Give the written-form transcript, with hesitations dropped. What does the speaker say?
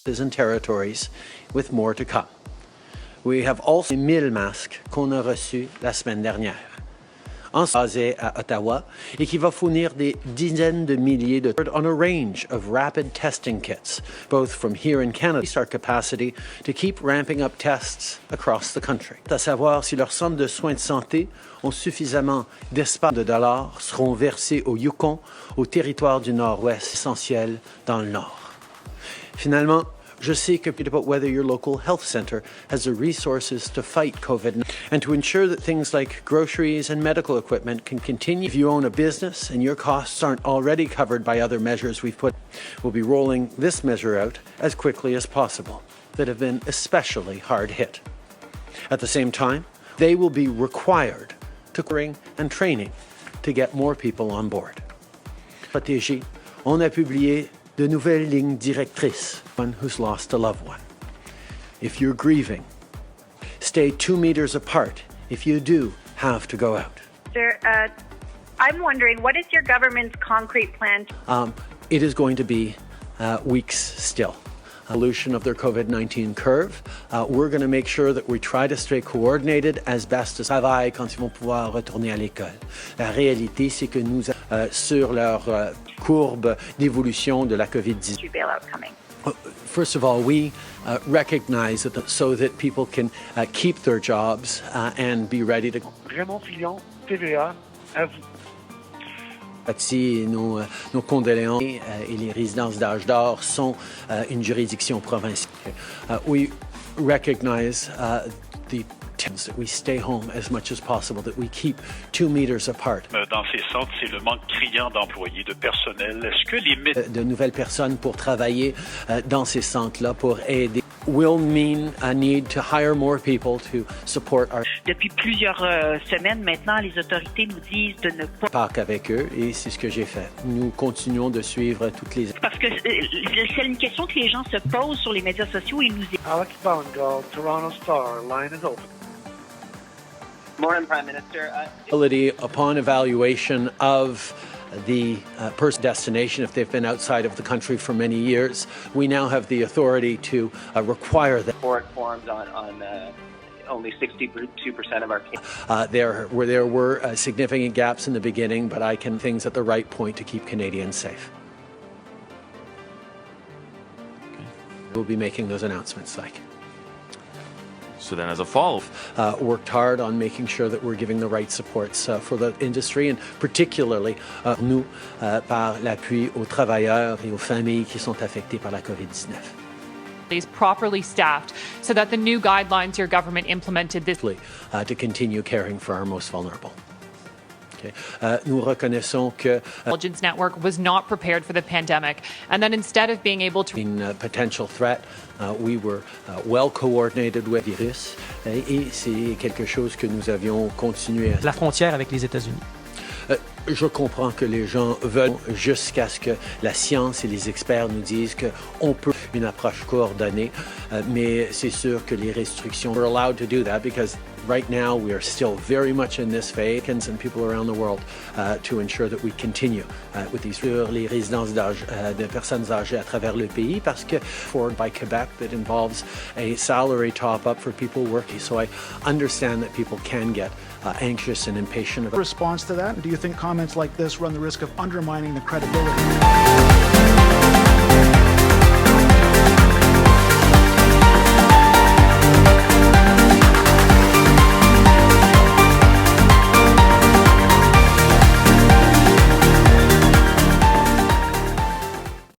and territories, with more to come. We have also 1000 masques qu'on a reçus la semaine dernière. Basé à Ottawa et qui va fournir des dizaines de milliers de on a range of rapid testing kits, both from here in Canada, our capacity to keep ramping up tests across the country. À savoir si leurs centres de soins de santé ont suffisamment d'espace de dollars seront versés au Yukon, au territoire du Nord-Ouest essentiel dans le Nord. Finalement, je sais que about whether your local health center has the resources to fight COVID and to ensure that things like groceries and medical equipment can continue. If you own a business and your costs aren't already covered by other measures we'll be rolling this measure out as quickly as possible that have been especially hard hit. At the same time, they will be required to and training to get more people on board. Stratégie, on a publié de nouvelles lignes directrices. One who's lost a loved one. If you're grieving, stay 2 meters apart if you do have to go out. Sir, I'm wondering, what is your government's concrete plan? It is going to be weeks still. Evolution of their COVID-19 curve. We're going to make sure that we try to stay coordinated as best as travail quand ils vont pouvoir retourner à l'école. La réalité, c'est que nous sur leur courbe d'évolution de la COVID-19. First of all, we recognize that so that people can keep their jobs and be ready to. Raymond Fillon, TVA, à vous. Nos condoléances et les résidences d'âge d'or sont une juridiction provinciale. We recognize the that we stay home as much as possible, that we keep 2 meters apart. Dans ces centres, c'est le manque criant d'employés, de personnel. Est-ce que les de nouvelles personnes pour travailler dans ces centres-là pour aider will mean a need to hire more people to support our. Depuis plusieurs semaines maintenant, les autorités nous disent de ne pas parler avec eux et c'est ce que j'ai fait. Nous continuons de suivre toutes les. Parce que c'est une question que les gens se posent sur les médias sociaux et nous. Alex Ballingal, Toronto Star, line is open. Morning, Prime Minister. Upon evaluation of the person destination, if they've been outside of the country for many years, we now have the authority to require them. Report forms on only 62% of our cases. There were significant gaps in the beginning, but I can things at the right point to keep Canadians safe. Okay. We'll be making those announcements, like. So then as a follow-up, worked hard on making sure that we're giving the right supports for the industry and particularly nous par l'appui aux travailleurs et aux familles qui sont affectées par la COVID-19. Is properly staffed so that the new guidelines your government implemented this to continue caring for our most vulnerable. Okay. Nous reconnaissons que intelligence network was not prepared for the pandemic, and that instead of being able to potential threat, we were well coordinated with virus, et c'est quelque chose que nous avions continué à. La frontière avec les États-Unis. Je comprends que les gens veulent jusqu'à ce que la science et les experts nous disent qu'on peut une approche coordonnée, mais c'est sûr que les restrictions. We're allowed to do that because right now we are still very much in this phase and people around the world to ensure that we continue with these les résidences d'âge de personnes âgées à travers le pays parce que forward by Quebec that involves a salary top up for people working. So I understand that people can get anxious and impatient about response to that. Do you think comments like this run the risk of undermining the credibility?